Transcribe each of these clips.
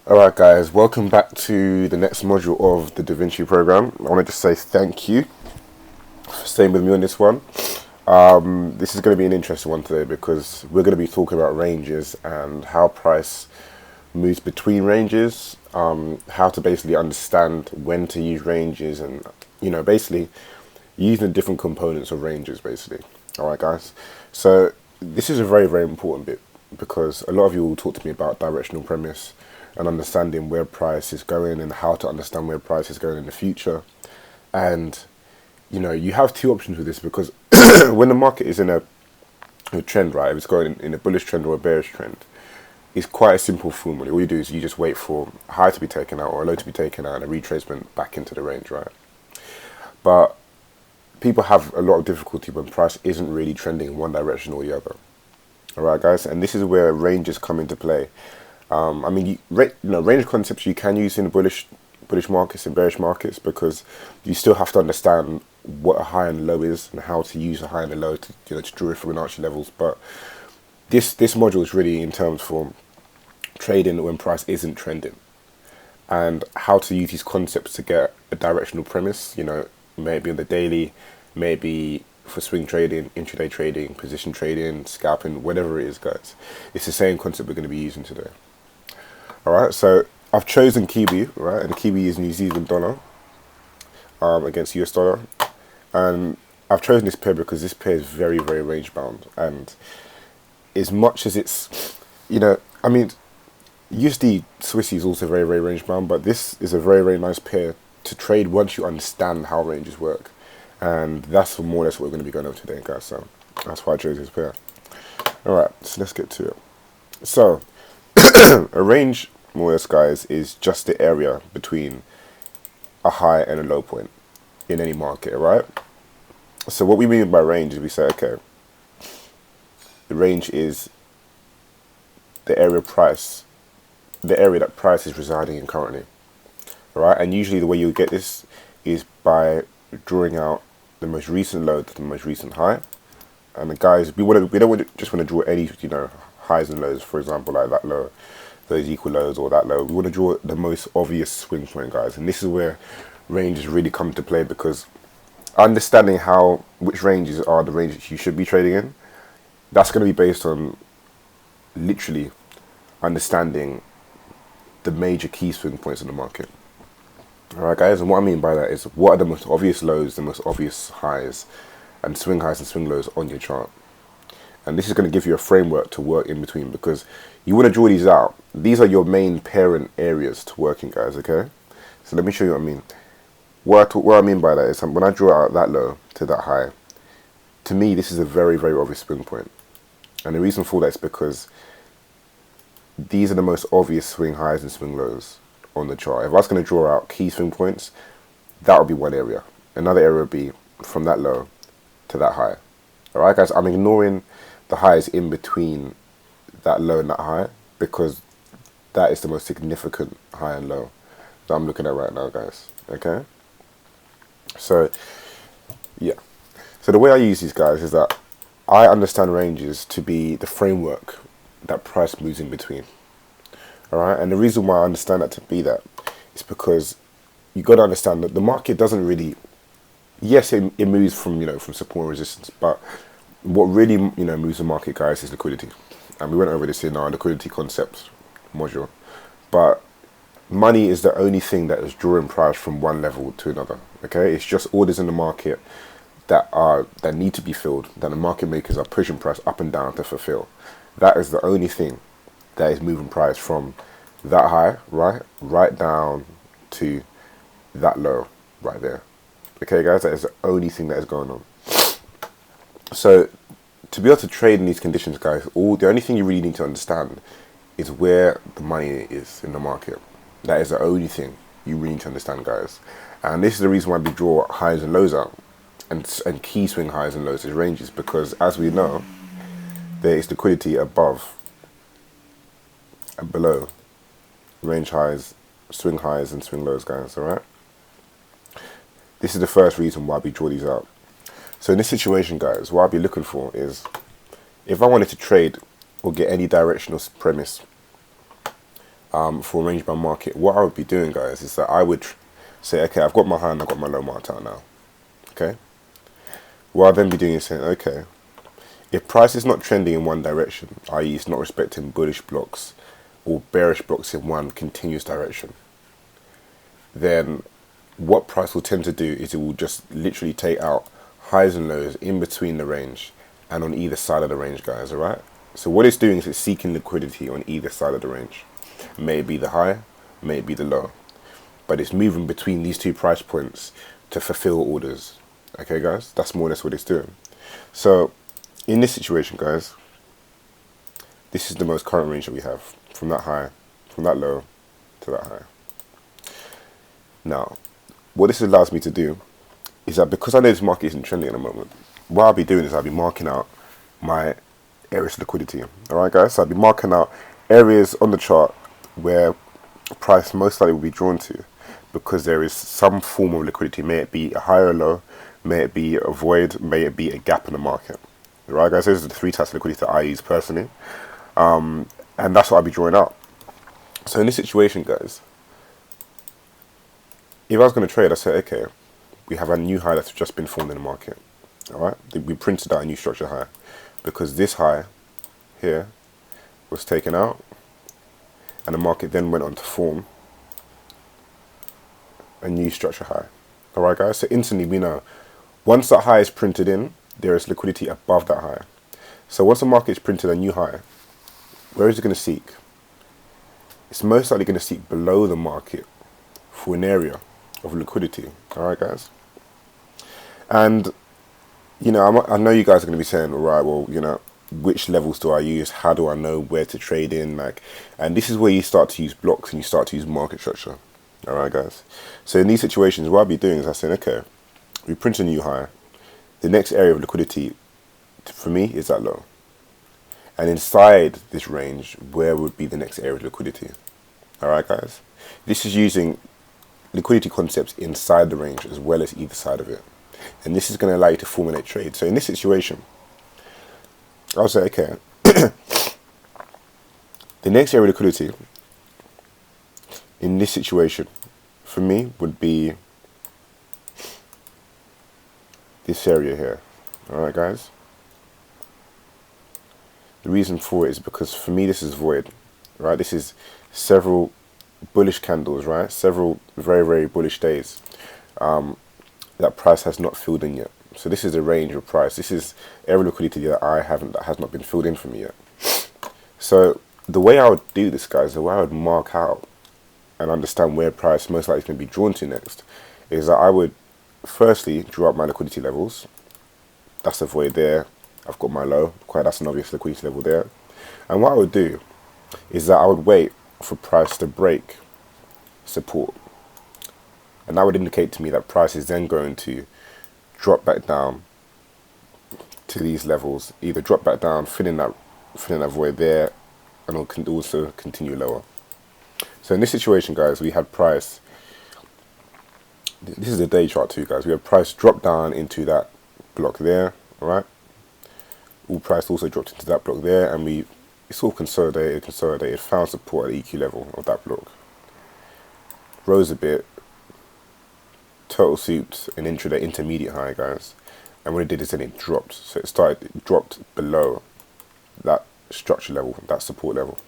Alright guys, welcome back to the next module of the Da Vinci program. I wanted to say thank you for staying with me on this one. This is going to be an interesting one today because we're going to be talking about ranges and how price moves between ranges, how to basically understand when to use ranges and, basically using the different components of ranges basically. Alright guys, so this is a very, very important bit because a lot of you will talk to me about directional premise and understanding where price is going and how to understand where price is going in the future. And you have two options with this because when the market is in a trend, right, if it's going in a bullish trend or a bearish trend, it's quite a simple formula. All you do is you just wait for a high to be taken out or a low to be taken out and a retracement back into the range, right? But people have a lot of difficulty when price isn't really trending in one direction or the other. All right, guys, and this is where ranges come into play. Range concepts you can use in bullish markets and bearish markets because you still have to understand what a high and low is and how to use a high and a low to to draw Fibonacci levels. But this module is really in terms for trading when price isn't trending and how to use these concepts to get a directional premise. Maybe on the daily, maybe for swing trading, intraday trading, position trading, scalping, whatever it is, guys. It's the same concept we're going to be using today. Alright, so I've chosen Kiwi, right, and Kiwi is New Zealand dollar against US dollar. And I've chosen this pair because this pair is very, very range bound. And as much as it's, USD Swissy is also very, very range bound, but this is a very, very nice pair to trade once you understand how ranges work. And that's more or less what we're going to be going over today, guys. So that's why I chose this pair. Alright, so let's get to it. So, a range, more or less, guys, is just the area between a high and a low point in any market, right? So what we mean by range is we say, okay, the range is the area that price is residing in currently, right? And usually the way you get this is by drawing out the most recent low to the most recent high. And the guys, we don't just want to draw any highs and lows, for example, like that low, those equal lows, or that low. We want to draw the most obvious swing point, guys, and this is where ranges really come to play because understanding which ranges are the ranges you should be trading in, that's going to be based on literally understanding the major key swing points in the market. Alright, guys, and what I mean by that is what are the most obvious lows, the most obvious highs, and swing highs and swing lows on your chart. And this is going to give you a framework to work in between because you want to draw these out. These are your main parent areas to work in, guys, okay? So let me show you what I mean. What I mean by that is when I draw out that low to that high, to me, this is a very, very obvious swing point. And the reason for that is because these are the most obvious swing highs and swing lows on the chart. If I was going to draw out key swing points, that would be one area. Another area would be from that low to that high. Alright, guys, I'm ignoring the highs in between that low and that high because that is the most significant high and low that I'm looking at right now, guys. Okay? So, yeah. So the way I use these, guys, is that I understand ranges to be the framework that price moves in between. Alright? And the reason why I understand that to be that is because you got to understand that the market doesn't really, yes, it moves from, from support and resistance, but what really, moves the market, guys, is liquidity. And we went over this in our liquidity concept module. But money is the only thing that is drawing price from one level to another. Okay, it's just orders in the market that need to be filled, that the market makers are pushing price up and down to fulfill. That is the only thing that is moving price from that high, right down to that low, right there. Okay, guys, that is the only thing that is going on. So, to be able to trade in these conditions, guys, the only thing you really need to understand is where the money is in the market. That is the only thing you really need to understand, guys. And this is the reason why we draw highs and lows out and key swing highs and lows as ranges, because as we know, there is liquidity above and below range highs, swing highs, and swing lows, guys. Alright? This is the first reason why we draw these out. So in this situation, guys, what I'll be looking for is if I wanted to trade or get any directional premise for a range bound market, what I would be doing, guys, is that I would say, okay, I've got my high and I've got my low marked out now. Okay. What I'll then be doing is saying, okay, if price is not trending in one direction, i.e., it's not respecting bullish blocks or bearish blocks in one continuous direction, then what price will tend to do is it will just literally take out highs and lows in between the range and on either side of the range, guys, alright? So what it's doing is it's seeking liquidity on either side of the range. May it be the high, may it be the low. But it's moving between these two price points to fulfill orders. Okay, guys? That's more or less what it's doing. So, in this situation, guys, this is the most current range that we have. From that high, from that low to that high. Now, what this allows me to do is that because I know this market isn't trending at the moment, what I'll be doing is I'll be marking out my areas of liquidity. Alright, guys? So I'll be marking out areas on the chart where price most likely will be drawn to because there is some form of liquidity. May it be a high or low, may it be a void, may it be a gap in the market. Alright, guys? Those are the three types of liquidity that I use personally. And that's what I'll be drawing out. So in this situation, guys, if I was going to trade, I say, okay, we have a new high that's just been formed in the market. Alright, we printed out a new structure high because this high here was taken out and the market then went on to form a new structure high. Alright, guys, so instantly we know once that high is printed in, there is liquidity above that high. So once the market is printed a new high, where is it going to seek? It's most likely going to seek below the market for an area of liquidity. Alright, guys? And, you know, I know you guys are going to be saying, all right, well, you know, which levels do I use? How do I know where to trade in? Like, and this is where you start to use blocks and you start to use market structure. Alright, guys? So in these situations, what I'll be doing is I'm saying, okay, we print a new high. The next area of liquidity for me is that low. And inside this range, where would be the next area of liquidity? Alright, guys? This is using liquidity concepts inside the range as well as either side of it. And this is going to allow you to formulate trades. So in this situation, I'll say, okay, the next area of liquidity in this situation for me would be this area here. Alright, guys? The reason for it is because for me this is void, right? This is several bullish candles, right? Several very, very bullish days. That price has not filled in yet. So this is the range of price. This is area liquidity that that has not been filled in for me yet. So the way I would do this, guys, the way I would mark out and understand where price most likely is going to be drawn to next is that I would firstly draw up my liquidity levels. That's the void there. I've got my low. Quite, that's an obvious liquidity level there. And what I would do is that I would wait for price to break support. And that would indicate to me that price is then going to drop back down to these levels. Either drop back down, fill in that void there, and it can also continue lower. So in this situation, guys, we had price. This is a day chart too, guys. We had price drop down into that block there, alright? All price also dropped into that block there, and we sort of consolidated, found support at the EQ level of that block. Rose a bit, total soups an intraday intermediate high, guys. And what it did is then it dropped. So it dropped below that structure level, that support level.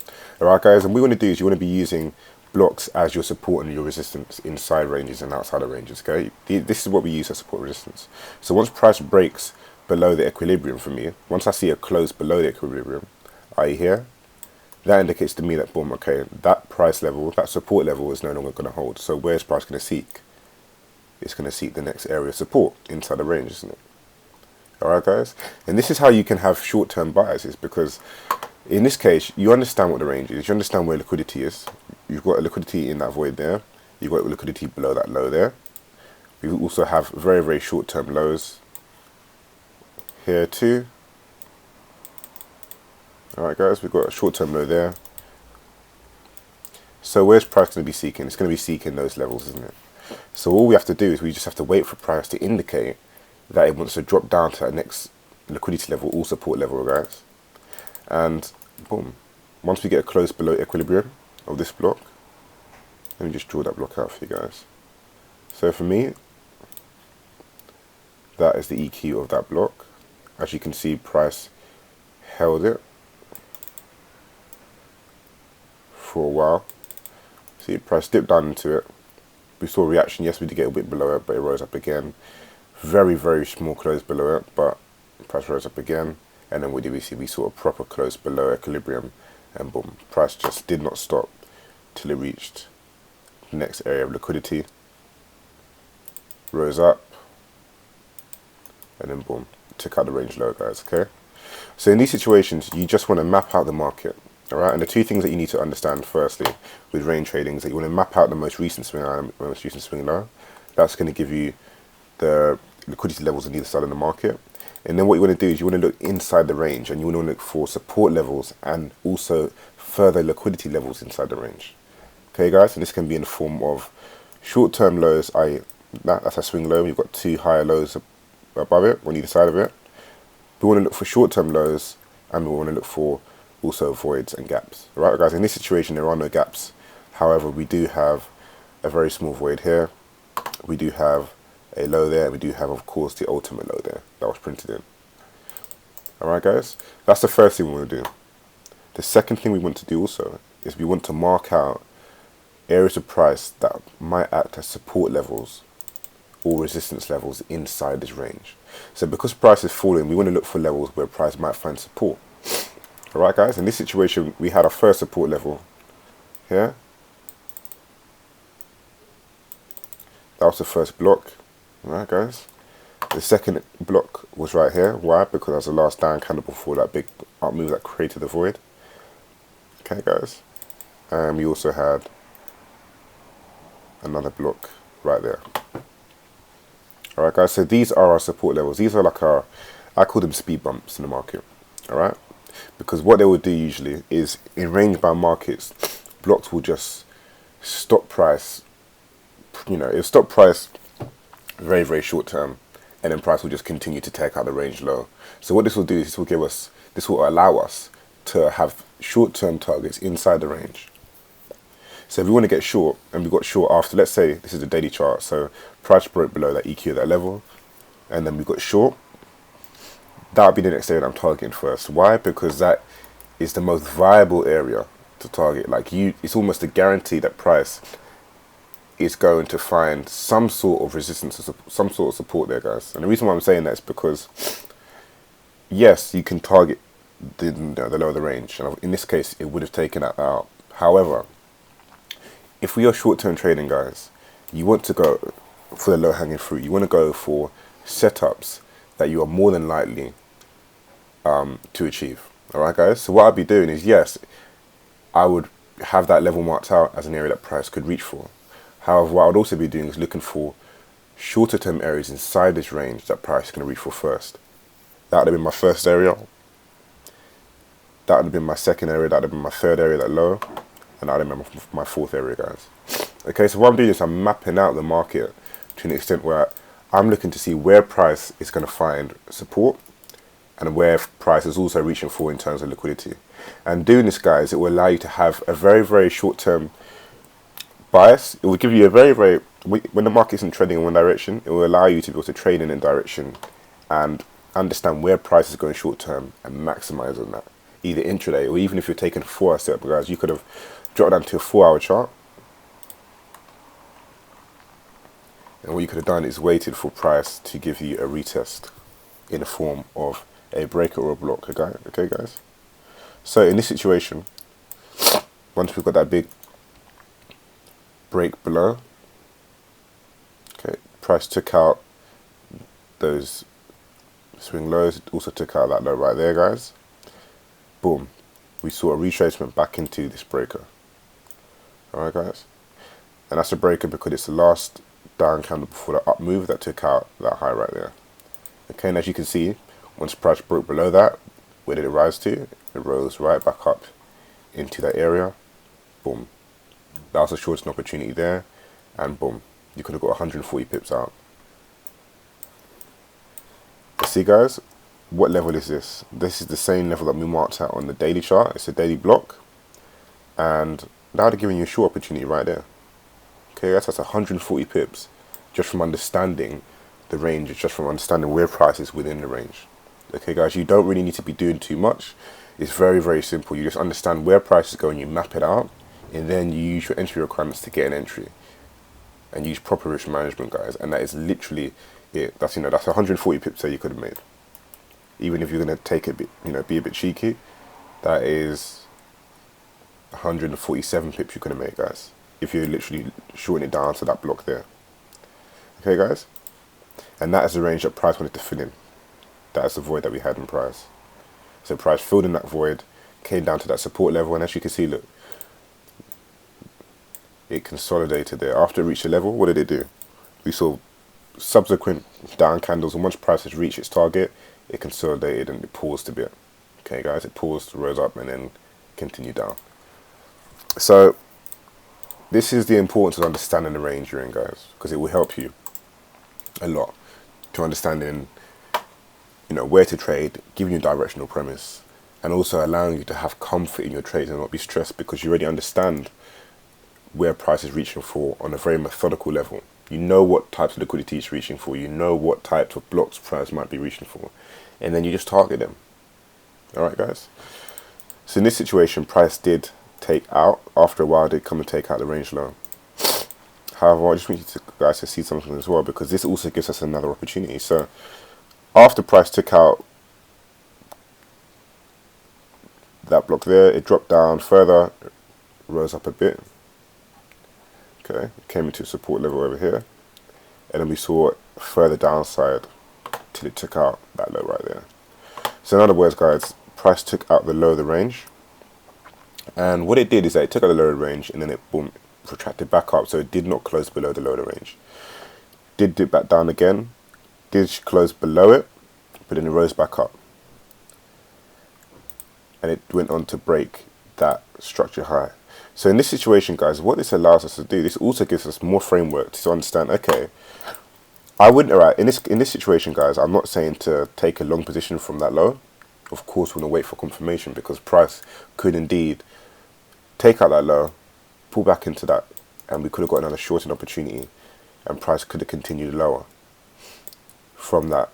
Alright, guys, and what you want to do is you want to be using blocks as your support and your resistance inside ranges and outside of ranges, okay? This is what we use as support resistance. So once price breaks below the equilibrium for me, once I see a close below the equilibrium, i.e. here, that indicates to me that, boom, okay, that price level, that support level is no longer going to hold. So where's price going to seek? It's going to seek the next area of support inside the range, isn't it? Alright, guys? And this is how you can have short-term biases, because in this case, you understand what the range is. You understand where liquidity is. You've got a liquidity in that void there. You've got liquidity below that low there. We also have very, very short-term lows here too. Alright, guys, we've got a short-term low there. So where's price going to be seeking? It's going to be seeking those levels, isn't it? So all we have to do is we just have to wait for price to indicate that it wants to drop down to that next liquidity level, or support level, guys. And boom, once we get close below equilibrium, of this block. Let me just draw that block out for you guys. So for me, that is the EQ of that block. As you can see, price held it for a while. See, price dipped down into it. We saw a reaction. Yes, we did get a bit below it, but it rose up again. Very, very small close below it, but price rose up again. And then what did we see? We saw a proper close below equilibrium, and boom, price just did not stop till it reached the next area of liquidity. Rose up, and then boom, took out the range low, guys. Okay, so in these situations, you just want to map out the market. All right, and the two things that you need to understand firstly with range trading is that you want to map out the most recent swing high and the most recent swing low. That's going to give you the liquidity levels on either side of the market. And then what you want to do is you want to look inside the range, and you want to look for support levels and also further liquidity levels inside the range. Okay, guys, and this can be in the form of short-term lows. That's a swing low. You've got two higher lows above it on either side of it. We want to look for short-term lows, and we want to look for also voids and gaps. All right, guys, in this situation there are no gaps. However, we do have a very small void here. We do have a low there, and we do have, of course, the ultimate low there that was printed in. All right, guys, that's the first thing we want to do. The second thing we want to do also is we want to mark out areas of price that might act as support levels or resistance levels inside this range. So because price is falling, we want to look for levels where price might find support. All right, guys, in this situation, we had our first support level here. That was the first block. All right, guys. The second block was right here. Why? Because that was the last down candle before that big up move that created the void. Okay, guys. And we also had another block right there. All right, guys. So these are our support levels. These are like I call them speed bumps in the market. All right. Because what they will do usually is in range bound markets, blocks will just stop price. You know, it'll stop price very, very short term, and then price will just continue to take out the range low. So what this will do is this will allow us to have short term targets inside the range. So if we want to get short, and we got short after, let's say this is the daily chart, so price broke below that EQ, that level, and then we got short. That would be the next area I'm targeting first. Why? Because that is the most viable area to target. Like it's almost a guarantee that price is going to find some sort of resistance, or some sort of support there, guys. And the reason why I'm saying that is because, yes, you can target the lower of the range, and in this case, it would have taken that out. However, if we are short-term trading, guys, you want to go for the low-hanging fruit. You want to go for setups that you are more than likely to achieve. All right, guys. So what I'd be doing is, yes, I would have that level marked out as an area that price could reach for. However, what I would also be doing is looking for shorter term areas inside this range that price is going to reach for first. That would have been my first area. That would have been my second area. That would have been my third area, that low. And that would have been my fourth area, guys. Okay, so what I'm doing is I'm mapping out the market to an extent where I'm looking to see where price is going to find support and where price is also reaching for in terms of liquidity. And doing this, guys, it will allow you to have a very, very short term bias. It will give you a very, very, when the market isn't trending in one direction, it will allow you to be able to trade in a direction and understand where price is going short term and maximize on that, either intraday or even if you're taking a 4 hour setup, guys, you could have dropped down to a 4 hour chart, and what you could have done is waited for price to give you a retest in the form of a breaker or a block. Okay, guys. So in this situation, once we've got that big break below, okay, price took out those swing lows, also took out that low right there, guys. Boom, we saw a retracement back into this breaker. All right, guys, and that's a breaker because it's the last down candle before the up move that took out that high right there. Okay, and as you can see, once price broke below that, where did it rise to? It rose right back up into that area. Boom. That was a shorting opportunity there, and boom, you could have got 140 pips out. See, guys, what level is this? This is the same level that we marked out on the daily chart. It's a daily block, and Now they're giving you a short opportunity right there. Okay, that's 140 pips just from understanding the range, just from understanding where price is within the range. Okay, guys, you don't really need to be doing too much. It's very, very simple. You just understand where price is going, you map it out, and then you use your entry requirements to get an entry. And use proper risk management, guys. And that is literally it. That's that's 140 pips that you could have made. Even if you're gonna take a bit, be a bit cheeky, that is 147 pips you could have made, guys. If you're literally shorting it down to that block there. Okay, guys? And that is the range that price wanted to fill in. That is the void that we had in price. So price filled in that void, came down to that support level, and as you can see, look, it consolidated there. After it reached the level, what did it do? We saw subsequent down candles, and once price has reached its target, it consolidated and it paused a bit. Okay, guys, it paused, rose up, and then continued down. So this is the importance of understanding the range you're in, guys, because it will help you a lot to understanding, where to trade, giving you a directional premise, and also allowing you to have comfort in your trades and not be stressed because you already understand where price is reaching for on a very methodical level. You know what types of liquidity it's reaching for. You know what types of blocks price might be reaching for. And then you just target them. Alright, guys? So in this situation, price did take out. After a while, did come and take out the range low. However, I just want you guys to see something as well, because this also gives us another opportunity. So after price took out that block there, it dropped down further, rose up a bit. Okay, came into support level over here, and then we saw further downside till it took out that low right there. So in other words, guys, price took out the low of the range, and what it did is that it took out the low of the range, and then it boom, retracted back up, so it did not close below the low of the range. Did dip back down again, did close below it, but then it rose back up, and it went on to break that structure high. So in this situation, guys, what this allows us to do, this also gives us more framework to understand, okay, I wouldn't, alright, in this situation, guys, I'm not saying to take a long position from that low. Of course, we're going to wait for confirmation, because price could indeed take out that low, pull back into that, and we could have got another shorting opportunity, and price could have continued lower from that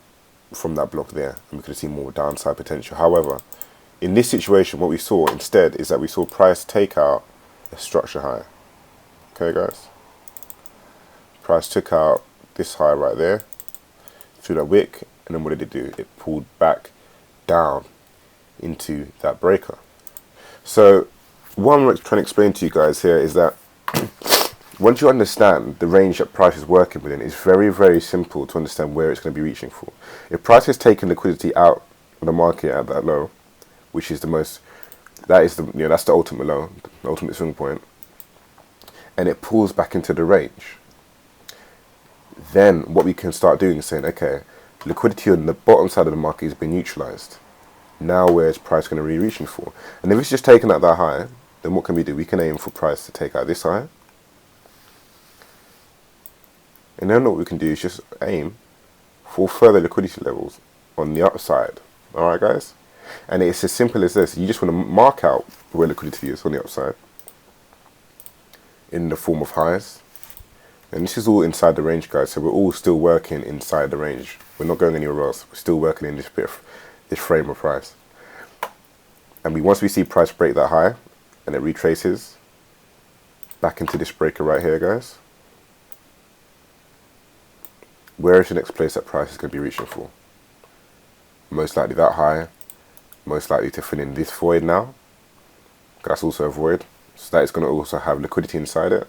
block there, and we could have seen more downside potential. However, in this situation, what we saw instead is that we saw price take out a structure high. Okay, guys? Price took out this high right there through that wick, and then what did it do? It pulled back down into that breaker. So what I'm trying to explain to you guys here is that once you understand the range that price is working within, it's very, very simple to understand where it's going to be reaching for. If price is taking liquidity out of the market at that low, which is the most, that's the ultimate low, the ultimate swing point, and it pulls back into the range, then what we can start doing is saying, okay, liquidity on the bottom side of the market has been neutralized. Now where's price going to be reaching for? And if it's just taken out that high, then what can we do? We can aim for price to take out this high. And then what we can do is just aim for further liquidity levels on the upside. Alright, guys? And it's as simple as this. You just want to mark out where liquidity is on the upside in the form of highs. And this is all inside the range, guys. So we're all still working inside the range. We're not going anywhere else. We're still working in this frame of price. And once we see price break that high, and it retraces back into this breaker right here, guys, where is the next place that price is going to be reaching for? Most likely that high. Most likely to fill in this void now. That's also a void. So that is going to also have liquidity inside it.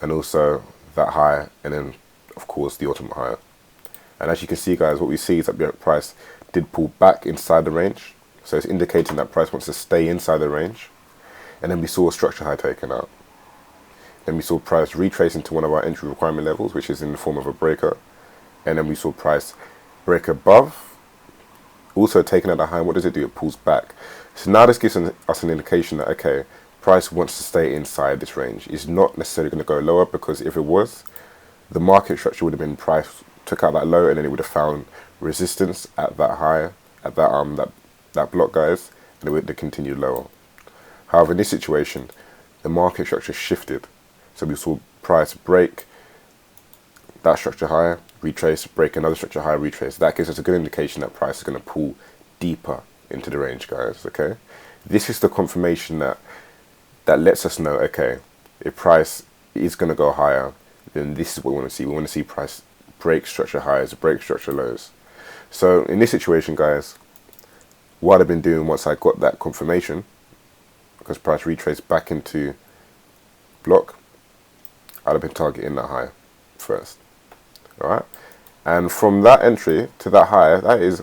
And also that high, and then of course the ultimate higher. And as you can see, guys, what we see is that the price did pull back inside the range. So it's indicating that price wants to stay inside the range. And then we saw a structure high taken out. Then we saw price retrace into one of our entry requirement levels, which is in the form of a breaker. And then we saw price break above, also taking out a high. And what does it do? It pulls back. So now this gives us an indication that, okay, price wants to stay inside this range. It's not necessarily going to go lower, because if it was, the market structure would have been price took out that low, and then it would have found resistance at that high, at that block, guys, and it would have continued lower. However, in this situation, the market structure shifted. So we saw price break that structure higher, retrace, break another structure higher, retrace. That gives us a good indication that price is going to pull deeper into the range, guys. Okay, this is the confirmation that lets us know, okay, if price is going to go higher, then this is what we want to see. We want to see price break structure highs, break structure lows. So in this situation, guys, what I've been doing once I got that confirmation, because price retraced back into block, I'd have been targeting that high first. All right, and from that entry to that high, that is,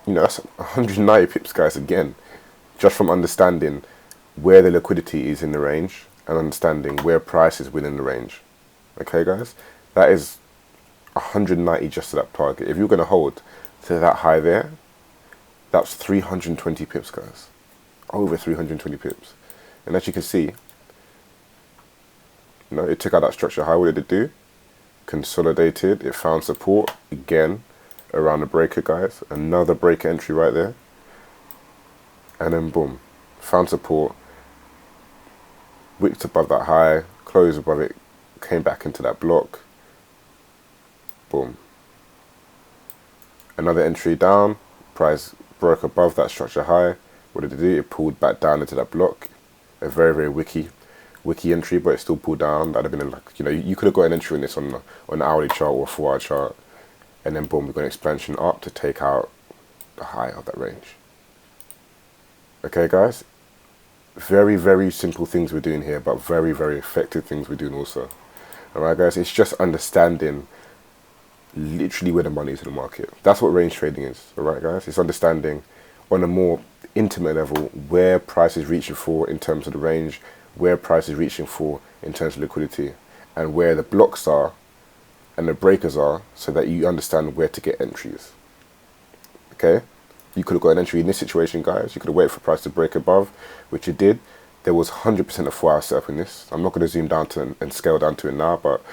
that's 190 pips, guys. Again, just from understanding where the liquidity is in the range and understanding where price is within the range. Okay, guys, that is 190 just to that target. If you're going to hold to that high there, that's 320 pips, guys. Over 320 pips. And as you can see, it took out that structure high. What did it do? Consolidated. It found support again around the breaker, guys. Another breaker entry right there. And then boom, found support, wicked above that high, closed above it, came back into that block. Boom. Another entry down, price broke above that structure high. What did it do? It pulled back down into that block. A very, very wicky entry, but it still pulled down. That'd have been like, you could have got an entry in this on an hourly chart or a 4-hour chart, and then boom, we got an expansion up to take out the high of that range. Okay, guys, very, very simple things we're doing here, but very, very effective things we're doing also. All right, guys, it's just understanding literally where the money is in the market. That's what range trading is. All right, guys, it's understanding on a more intimate level where price is reaching for in terms of the range, where price is reaching for in terms of liquidity, and where the blocks are and the breakers are, so that you understand where to get entries. Okay, you could have got an entry in this situation, guys. You could have waited for price to break above, which it did. There was 100% a 4-hour setup in this. I'm not going to zoom down to and scale down to it now, but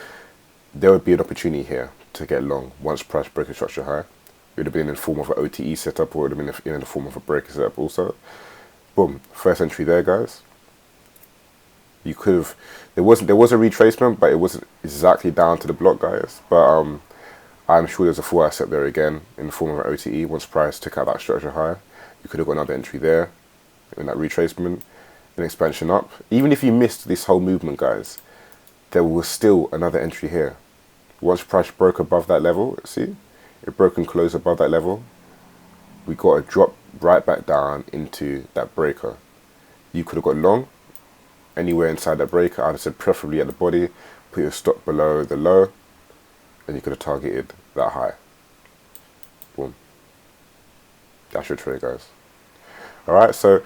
there would be an opportunity here to get long once price break a structure high. It would have been in the form of an OTE setup, or it would have been in the form of a breaker setup also. Boom, first entry there, guys. You could have, there was a retracement, but it wasn't exactly down to the block, guys. But I'm sure there's a 4-hour setup there again in the form of an OTE. Once price took out that structure high, you could have got another entry there in that retracement, an expansion up. Even if you missed this whole movement, guys, there was still another entry here. Once price broke above that level, see, it broke and closed above that level, we got a drop right back down into that breaker. You could have got long anywhere inside that breaker. I'd have said preferably at the body, put your stop below the low, and you could have targeted that high. Boom. That's your trade, guys. All right, so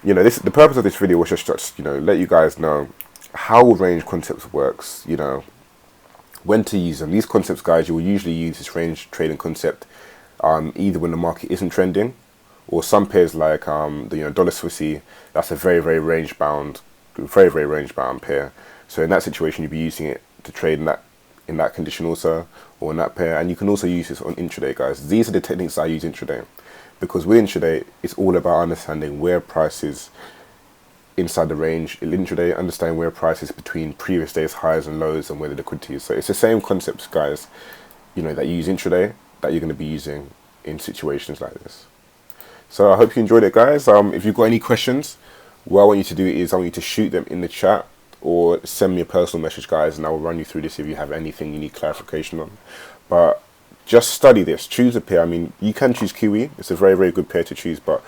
the purpose of this video was just let you guys know how range concepts works, when to use them. These concepts, guys, you will usually use this range trading concept either when the market isn't trending, or some pairs like dollar Swissy. That's a very, very range bound pair. So in that situation, you'd be using it to trade in that condition also, or in that pair. And you can also use this on intraday, guys. These are the techniques I use intraday, because with intraday, it's all about understanding where price is inside the range. In intraday, understanding where price is between previous days highs and lows, and where the liquidity is. So it's the same concepts, guys, that you use intraday that you're going to be using in situations like this. So I hope you enjoyed it, guys. If you've got any questions, what I want you to do is I want you to shoot them in the chat or send me a personal message, guys, and I will run you through this if you have anything you need clarification on. But just study this. Choose a pair. I mean, you can choose QE. It's a very, very good pair to choose, but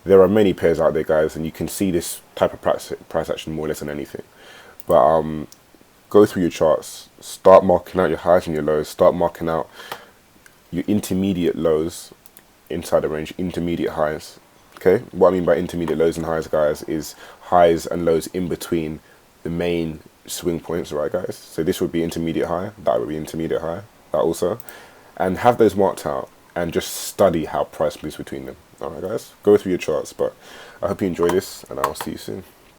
there are many pairs out there, guys, and you can see this type of price action more or less than anything. But go through your charts. Start marking out your highs and your lows. Start marking out your intermediate lows inside the range, intermediate highs. Okay, what I mean by intermediate lows and highs, guys, is highs and lows in between the main swing points, right, guys? So this would be intermediate high, that would be intermediate high, that also. And have those marked out and just study how price moves between them. Alright, guys, go through your charts. But I hope you enjoy this, and I'll see you soon.